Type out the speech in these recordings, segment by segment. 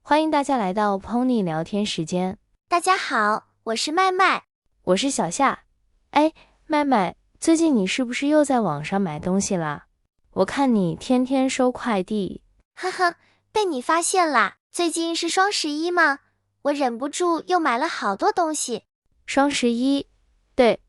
欢迎大家来到 Pony 聊天时间。大家好，我是麦麦。我是小夏。哎，麦麦，最近你是不是又在网上买东西啦？我看你天天收快递。呵呵，被你发现啦。最近是双11吗？我忍不住又买了好多东西。双11，对，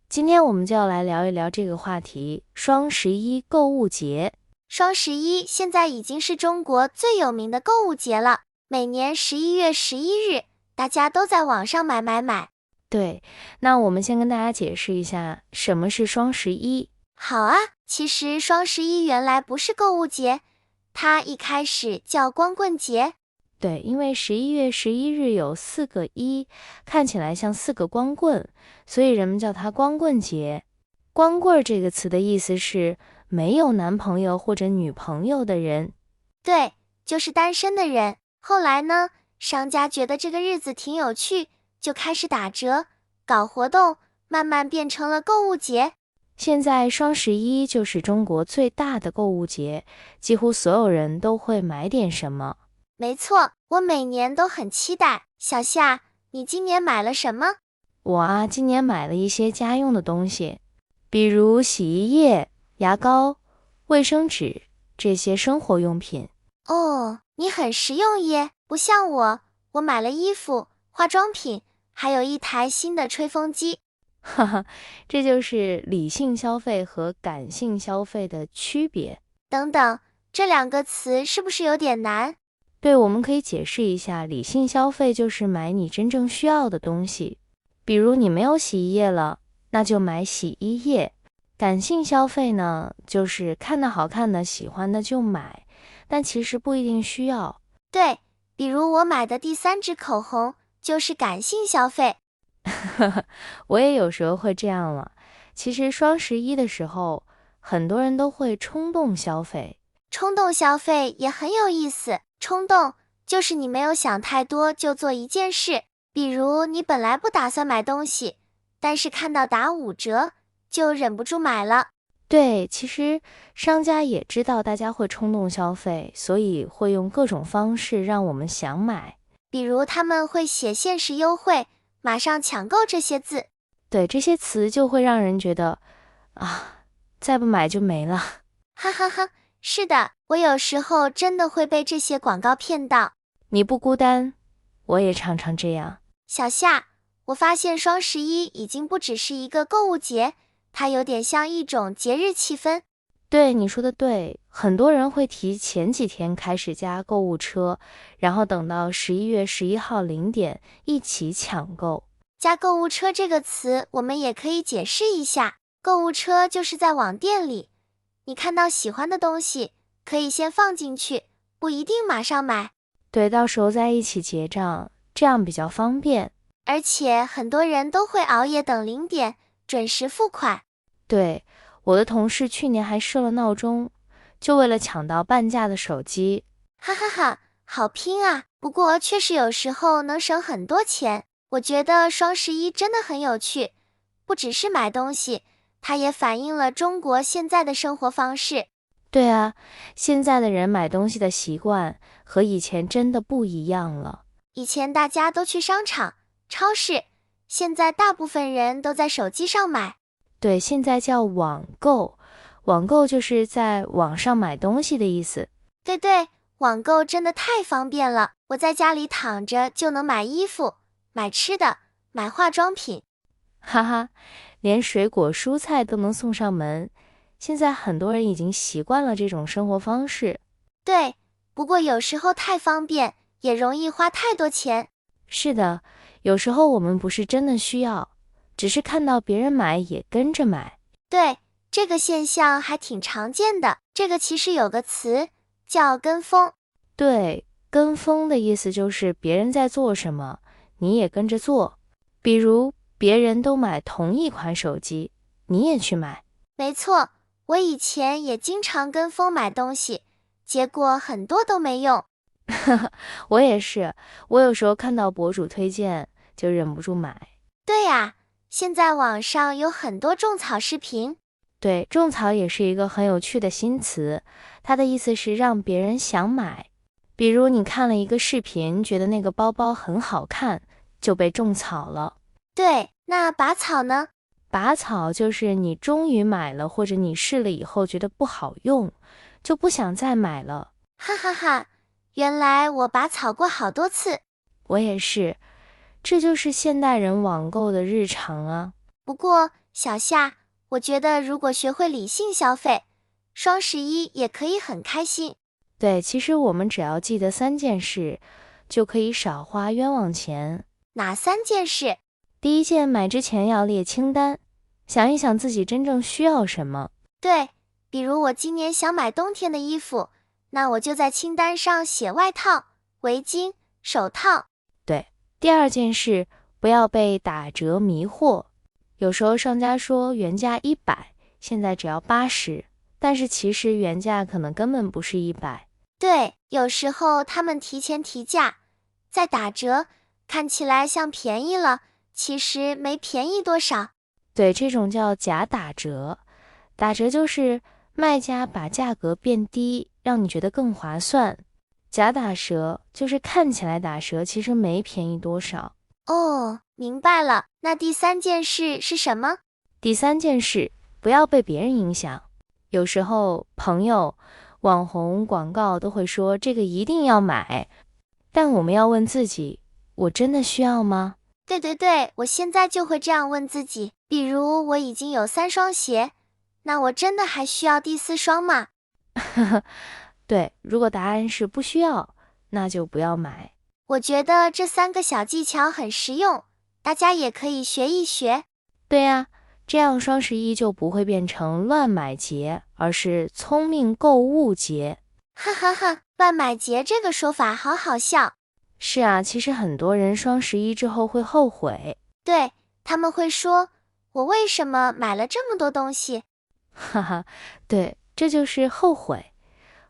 今天我们就要来聊一聊这个话题，双11购物节。双11现在已经是中国最有名的购物节了，每年11月11日，大家都在网上买。对，那我们先跟大家解释一下什么是双11。好啊，其实双11原来不是购物节，它一开始叫光棍节。对，因为11月11日有4个1，看起来像4个光棍，所以人们叫它光棍节。光棍这个词的意思是没有男朋友或者女朋友的人。对，就是单身的人。后来呢，商家觉得这个日子挺有趣，就开始打折，搞活动，慢慢变成了购物节。现在双11就是中国最大的购物节，几乎所有人都会买点什么。没错，我每年都很期待。小夏，你今年买了什么？我今年买了一些家用的东西，比如洗衣液、牙膏、卫生纸这些生活用品。哦，你很实用耶，不像我买了衣服、化妆品，还有一台新的吹风机。哈哈，这就是理性消费和感性消费的区别。等等，这两个词是不是有点难？对，我们可以解释一下，理性消费就是买你真正需要的东西，比如你没有洗衣液了，那就买洗衣液。感性消费呢，就是看到好看的、喜欢的就买，但其实不一定需要。对，比如我买的第3支口红就是感性消费。我也有时候会这样了。其实双11的时候，很多人都会冲动消费。冲动消费也很有意思，冲动就是你没有想太多就做一件事，比如你本来不打算买东西，但是看到打5折，就忍不住买了。对，其实商家也知道大家会冲动消费，所以会用各种方式让我们想买。比如他们会写限时优惠、马上抢购这些字。对，这些词就会让人觉得再不买就没了。哈哈哈，是的，我有时候真的会被这些广告骗到。你不孤单，我也常常这样。小夏，我发现双11已经不只是一个购物节，它有点像一种节日气氛。对，你说的对，很多人会提前几天开始加购物车，然后等到11月11号0点一起抢购。加购物车这个词，我们也可以解释一下。购物车就是在网店里，你看到喜欢的东西，可以先放进去，不一定马上买。对，到时候再一起结账，这样比较方便。而且很多人都会熬夜等0点，准时付款。对，我的同事去年还设了闹钟，就为了抢到半价的手机。哈哈哈，好拼啊！不过确实有时候能省很多钱。我觉得双11真的很有趣，不只是买东西，它也反映了中国现在的生活方式。对啊，现在的人买东西的习惯和以前真的不一样了。以前大家都去商场、超市，现在大部分人都在手机上买。对，现在叫网购，网购就是在网上买东西的意思。对，网购真的太方便了，我在家里躺着就能买衣服、买吃的、买化妆品。哈哈，连水果蔬菜都能送上门。现在很多人已经习惯了这种生活方式。对，不过有时候太方便，也容易花太多钱。是的，有时候我们不是真的需要，只是看到别人买也跟着买。对，这个现象还挺常见的。这个其实有个词叫跟风。对，跟风的意思就是别人在做什么，你也跟着做。比如别人都买同一款手机，你也去买。没错，我以前也经常跟风买东西，结果很多都没用。我也是，我有时候看到博主推荐就忍不住买。对呀，现在网上有很多种草视频。对，种草也是一个很有趣的新词，它的意思是让别人想买。比如你看了一个视频，觉得那个包包很好看，就被种草了。对，那拔草呢？拔草就是你终于买了，或者你试了以后觉得不好用，就不想再买了。哈哈哈，原来我拔草过好多次。我也是，这就是现代人网购的日常啊。不过，小夏，我觉得如果学会理性消费，双11也可以很开心。对，其实我们只要记得3件事，就可以少花冤枉钱。哪3件事？第一件，买之前要列清单，想一想自己真正需要什么。对，比如我今年想买冬天的衣服，那我就在清单上写外套、围巾、手套。对，第二件事，不要被打折迷惑。有时候商家说原价100，现在只要80，但是其实原价可能根本不是100。对，有时候他们提前提价，再打折，看起来像便宜了，其实没便宜多少。对，这种叫假打折。打折就是卖家把价格变低，让你觉得更划算。假打折就是看起来打折，其实没便宜多少。哦，明白了。那第3件事是什么？第3件事，不要被别人影响。有时候朋友、网红、广告都会说这个一定要买，但我们要问自己，我真的需要吗？对，我现在就会这样问自己。比如我已经有3双鞋，那我真的还需要第4双吗？对，如果答案是不需要，那就不要买。我觉得这3个小技巧很实用，大家也可以学一学。对呀，这样双11就不会变成乱买节，而是聪明购物节。哈哈哈，乱买节这个说法好好笑。是啊，其实很多人双11之后会后悔。对，他们会说，我为什么买了这么多东西？哈哈，对，这就是后悔。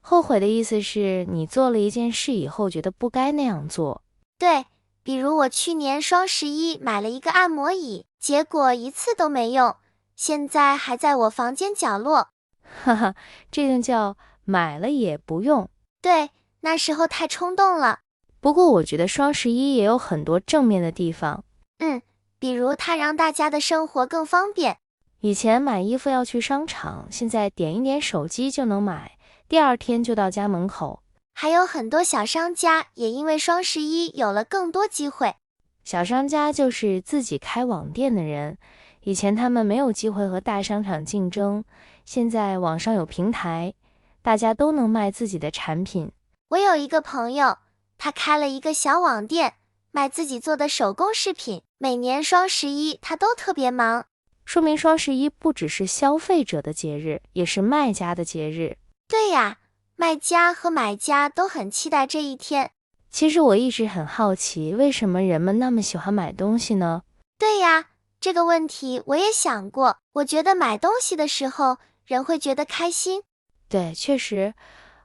后悔的意思是你做了一件事以后觉得不该那样做。对，比如我去年双11买了一个按摩椅，结果1次都没用，现在还在我房间角落。哈哈，这就叫买了也不用。对，那时候太冲动了。不过我觉得双11也有很多正面的地方。比如它让大家的生活更方便。以前买衣服要去商场，现在点一点手机就能买，第2天就到家门口。还有很多小商家也因为双11有了更多机会。小商家就是自己开网店的人，以前他们没有机会和大商场竞争，现在网上有平台，大家都能卖自己的产品。我有一个朋友，他开了一个小网店，卖自己做的手工饰品，每年双11他都特别忙。说明双11不只是消费者的节日，也是卖家的节日。对呀，卖家和买家都很期待这一天。其实我一直很好奇，为什么人们那么喜欢买东西呢？对呀，这个问题我也想过。我觉得买东西的时候，人会觉得开心。对，确实，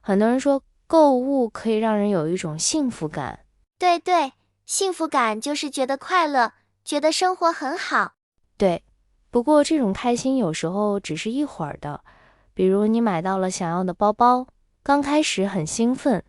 很多人说购物可以让人有一种幸福感。对，幸福感就是觉得快乐，觉得生活很好。对，不过这种开心有时候只是一会儿的。比如你买到了想要的包包，刚开始很兴奋，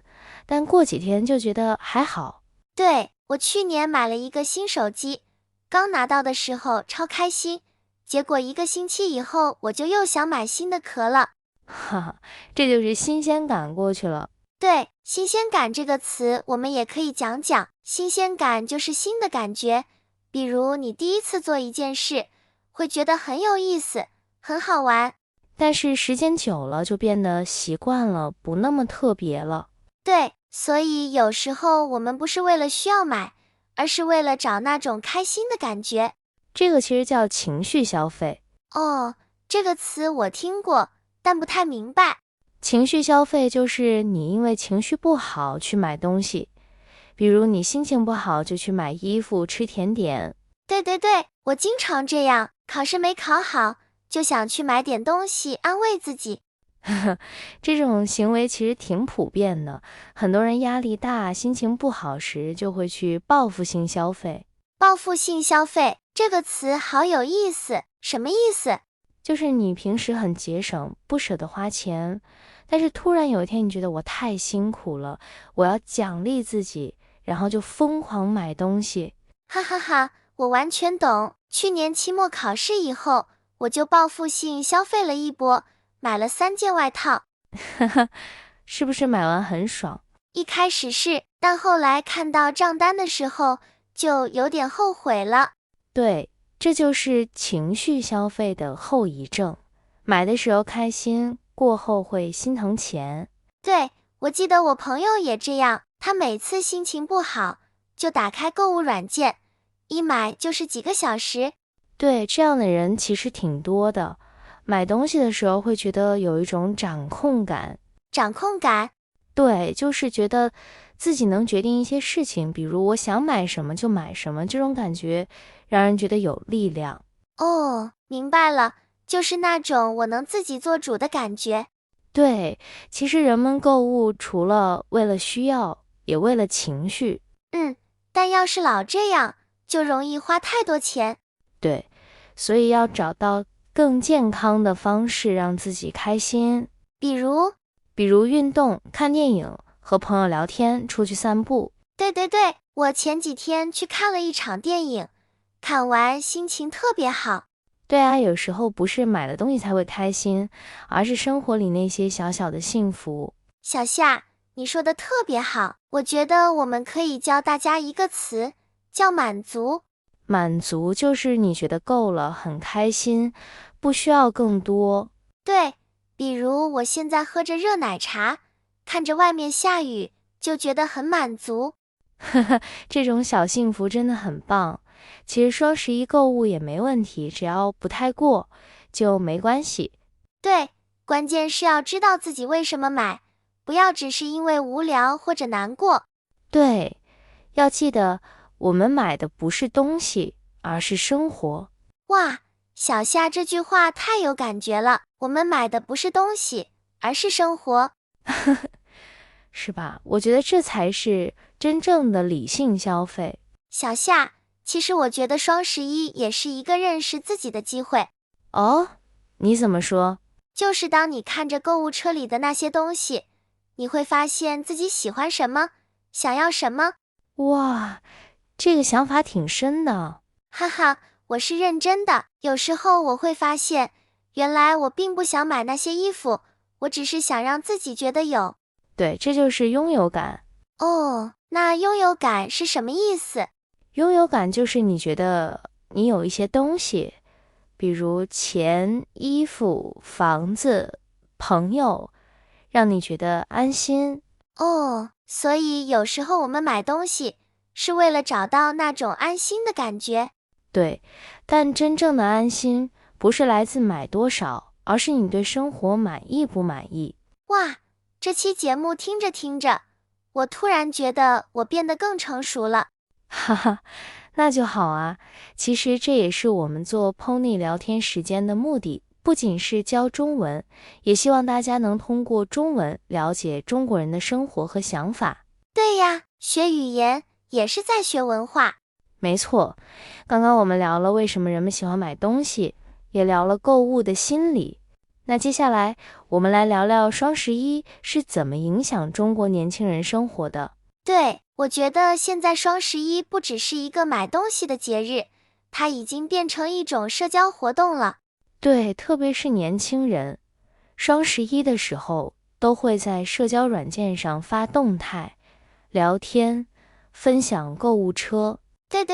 但过几天就觉得还好。对，我去年买了一个新手机，刚拿到的时候超开心，结果1个星期以后我就又想买新的壳了。哈哈，这就是新鲜感过去了。对，新鲜感这个词我们也可以讲讲。新鲜感就是新的感觉，比如你第一次做一件事，会觉得很有意思，很好玩。但是时间久了就变得习惯了，不那么特别了。对，所以有时候我们不是为了需要买，而是为了找那种开心的感觉。这个其实叫情绪消费。哦，这个词我听过，但不太明白。情绪消费就是你因为情绪不好去买东西，比如你心情不好就去买衣服、吃甜点。对，我经常这样，考试没考好，就想去买点东西安慰自己。这种行为其实挺普遍的，很多人压力大、心情不好时就会去报复性消费。报复性消费这个词好有意思，什么意思？就是你平时很节省，不舍得花钱，但是突然有一天你觉得我太辛苦了，我要奖励自己，然后就疯狂买东西。哈哈哈，我完全懂。去年期末考试以后，我就报复性消费了一波，买了3件外套。是不是买完很爽？一开始是，但后来看到账单的时候，就有点后悔了。对，这就是情绪消费的后遗症。买的时候开心，过后会心疼钱。对，我记得我朋友也这样，他每次心情不好，就打开购物软件，一买就是几个小时。对，这样的人其实挺多的。买东西的时候会觉得有一种掌控感。掌控感？对，就是觉得自己能决定一些事情，比如我想买什么就买什么，这种感觉让人觉得有力量。哦，明白了，就是那种我能自己做主的感觉。对，其实人们购物除了为了需要，也为了情绪。但要是老这样，就容易花太多钱。对，所以要找到更健康的方式让自己开心，比如运动、看电影、和朋友聊天、出去散步。对，我前几天去看了一场电影，看完心情特别好。对啊，有时候不是买了东西才会开心，而是生活里那些小小的幸福。小夏，你说的特别好，我觉得我们可以教大家一个词，叫满足。满足就是你觉得够了，很开心，不需要更多。对，比如我现在喝着热奶茶，看着外面下雨，就觉得很满足。这种小幸福真的很棒。其实双11购物也没问题，只要不太过就没关系。对，关键是要知道自己为什么买，不要只是因为无聊或者难过。对，要记得我们买的不是东西，而是生活。哇，小夏这句话太有感觉了，我们买的不是东西，而是生活。是吧？我觉得这才是真正的理性消费。小夏，其实我觉得双11也是一个认识自己的机会。哦，你怎么说？就是当你看着购物车里的那些东西，你会发现自己喜欢什么，想要什么。哇，这个想法挺深的。哈哈，我是认真的。有时候我会发现，原来我并不想买那些衣服，我只是想让自己觉得有。对，这就是拥有感。哦，那拥有感是什么意思？拥有感就是你觉得你有一些东西，比如钱、衣服、房子、朋友，让你觉得安心。哦，所以有时候我们买东西是为了找到那种安心的感觉。对，但真正的安心不是来自买多少，而是你对生活满意不满意。哇，这期节目听着听着，我突然觉得我变得更成熟了。哈哈，那就好啊。其实这也是我们做 Pony 聊天时间的目的，不仅是教中文，也希望大家能通过中文了解中国人的生活和想法。对呀，学语言也是在学文化。没错，刚刚我们聊了为什么人们喜欢买东西，也聊了购物的心理。那接下来我们来聊聊双11是怎么影响中国年轻人生活的。对，我觉得现在双11不只是一个买东西的节日，它已经变成一种社交活动了。对，特别是年轻人，双11的时候都会在社交软件上发动态、聊天、分享购物车。对，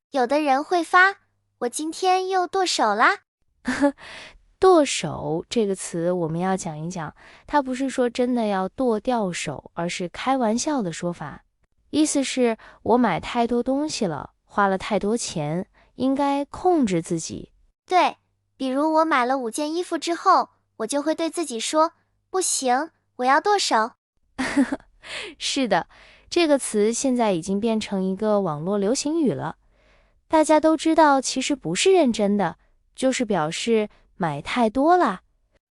有的人会发，我今天又剁手啦。剁手这个词我们要讲一讲，它不是说真的要剁掉手，而是开玩笑的说法。意思是我买太多东西了，花了太多钱，应该控制自己。对，比如我买了5件衣服之后，我就会对自己说，不行，我要剁手。是的，这个词现在已经变成一个网络流行语了。大家都知道，其实不是认真的，就是表示买太多啦。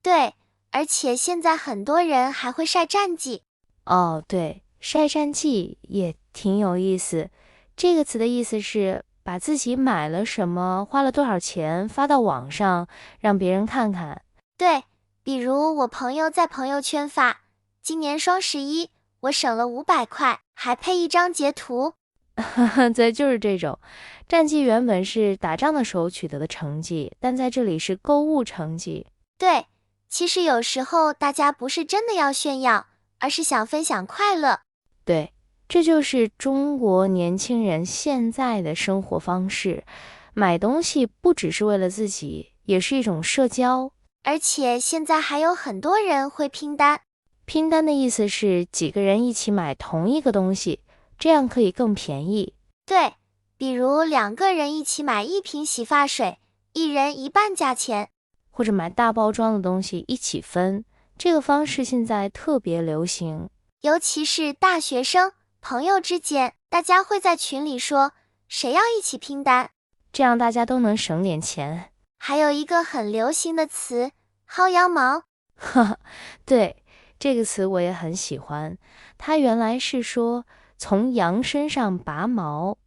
对，而且现在很多人还会晒战绩。哦，对，晒战绩也挺有意思。这个词的意思是把自己买了什么，花了多少钱发到网上，让别人看看。对，比如我朋友在朋友圈发，今年双11我省了500块，还配一张截图。对，就是这种。战绩原本是打仗的时候取得的成绩，但在这里是购物成绩。对，其实有时候大家不是真的要炫耀，而是想分享快乐。对，这就是中国年轻人现在的生活方式。买东西不只是为了自己，也是一种社交。而且现在还有很多人会拼单。拼单的意思是几个人一起买同一个东西，这样可以更便宜。对，比如2个人一起买1瓶洗发水，一人一半价钱。或者买大包装的东西一起分，这个方式现在特别流行。尤其是大学生朋友之间，大家会在群里说谁要一起拼单，这样大家都能省点钱。还有一个很流行的词，薅羊毛。对，这个词我也很喜欢。它原来是说从羊身上拔毛，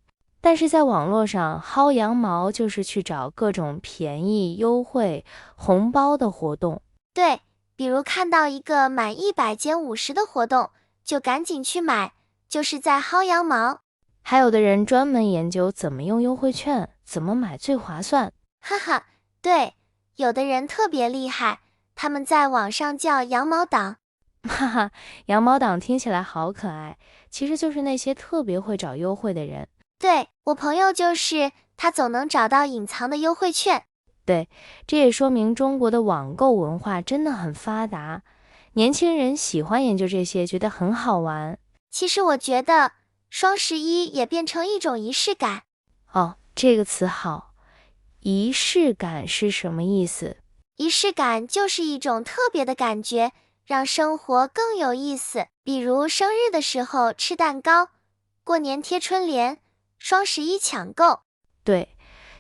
但是在网络上薅羊毛就是去找各种便宜、优惠、红包的活动。对，比如看到一个满100减50的活动，就赶紧去买，就是在薅羊毛。还有的人专门研究怎么用优惠券，怎么买最划算。哈哈，对，有的人特别厉害，他们在网上叫羊毛党。哈哈，羊毛党听起来好可爱，其实就是那些特别会找优惠的人。对，我朋友就是，他总能找到隐藏的优惠券。对，这也说明中国的网购文化真的很发达，年轻人喜欢研究这些，觉得很好玩。其实我觉得双11也变成一种仪式感。哦，这个词好。仪式感是什么意思？仪式感就是一种特别的感觉，让生活更有意思。比如生日的时候吃蛋糕，过年贴春联，双11抢购。对，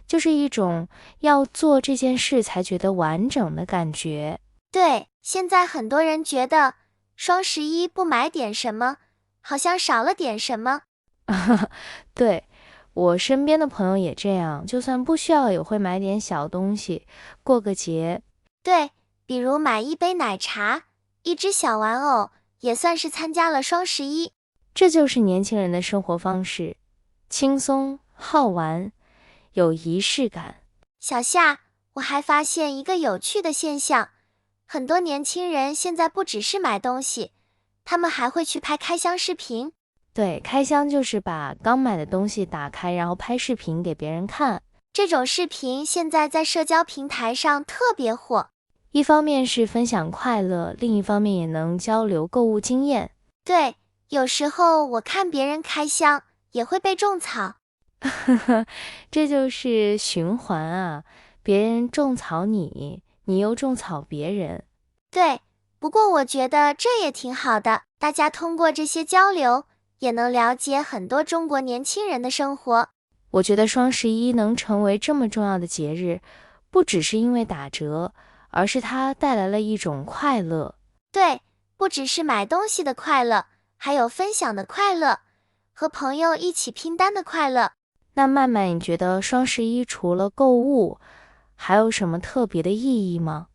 就是一种要做这件事才觉得完整的感觉。对，现在很多人觉得双11不买点什么，好像少了点什么。对，我身边的朋友也这样，就算不需要也会买点小东西，过个节。对，比如买一杯奶茶，一只小玩偶，也算是参加了双11。这就是年轻人的生活方式，轻松、好玩，有仪式感。小夏，我还发现一个有趣的现象，很多年轻人现在不只是买东西，他们还会去拍开箱视频。对，开箱就是把刚买的东西打开，然后拍视频给别人看。这种视频现在在社交平台上特别火，一方面是分享快乐，另一方面也能交流购物经验。对，有时候我看别人开箱也会被种草。这就是循环啊，别人种草你，你又种草别人。对，不过我觉得这也挺好的，大家通过这些交流，也能了解很多中国年轻人的生活。我觉得双11能成为这么重要的节日，不只是因为打折，而是它带来了一种快乐。对，不只是买东西的快乐，还有分享的快乐，和朋友一起拼单的快乐。那曼曼，你觉得双11除了购物，还有什么特别的意义吗？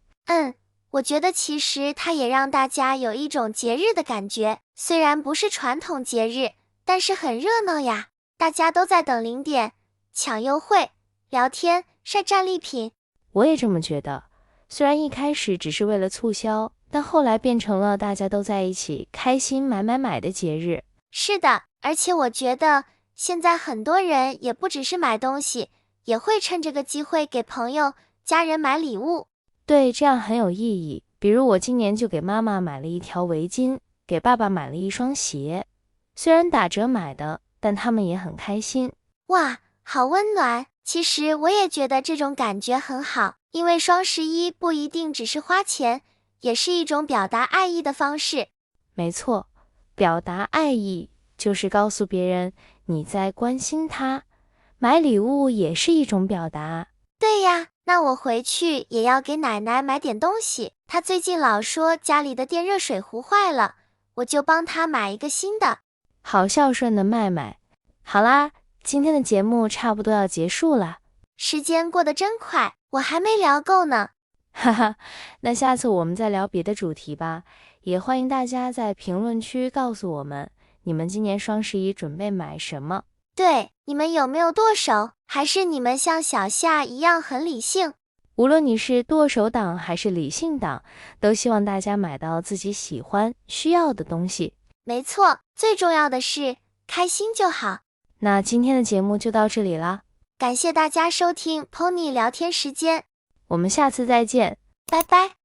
我觉得其实它也让大家有一种节日的感觉，虽然不是传统节日，但是很热闹呀。大家都在等0点，抢优惠，聊天，晒战利品。我也这么觉得，虽然一开始只是为了促销，但后来变成了大家都在一起开心买的节日。是的，而且我觉得现在很多人也不只是买东西，也会趁这个机会给朋友、家人买礼物。对，这样很有意义。比如我今年就给妈妈买了一条围巾，给爸爸买了一双鞋，虽然打折买的，但他们也很开心。哇，好温暖！其实我也觉得这种感觉很好，因为双11不一定只是花钱，也是一种表达爱意的方式。没错，表达爱意就是告诉别人你在关心他，买礼物也是一种表达。对呀，那我回去也要给奶奶买点东西，她最近老说家里的电热水壶坏了，我就帮她买一个新的。好孝顺的麦麦。好啦，今天的节目差不多要结束了。时间过得真快，我还没聊够呢。哈哈，那下次我们再聊别的主题吧。也欢迎大家在评论区告诉我们，你们今年双十一准备买什么？对，你们有没有剁手？还是你们像小夏一样很理性？无论你是剁手党还是理性党，都希望大家买到自己喜欢、需要的东西。没错，最重要的是开心就好。那今天的节目就到这里啦，感谢大家收听 Pony 聊天时间，我们下次再见，拜拜。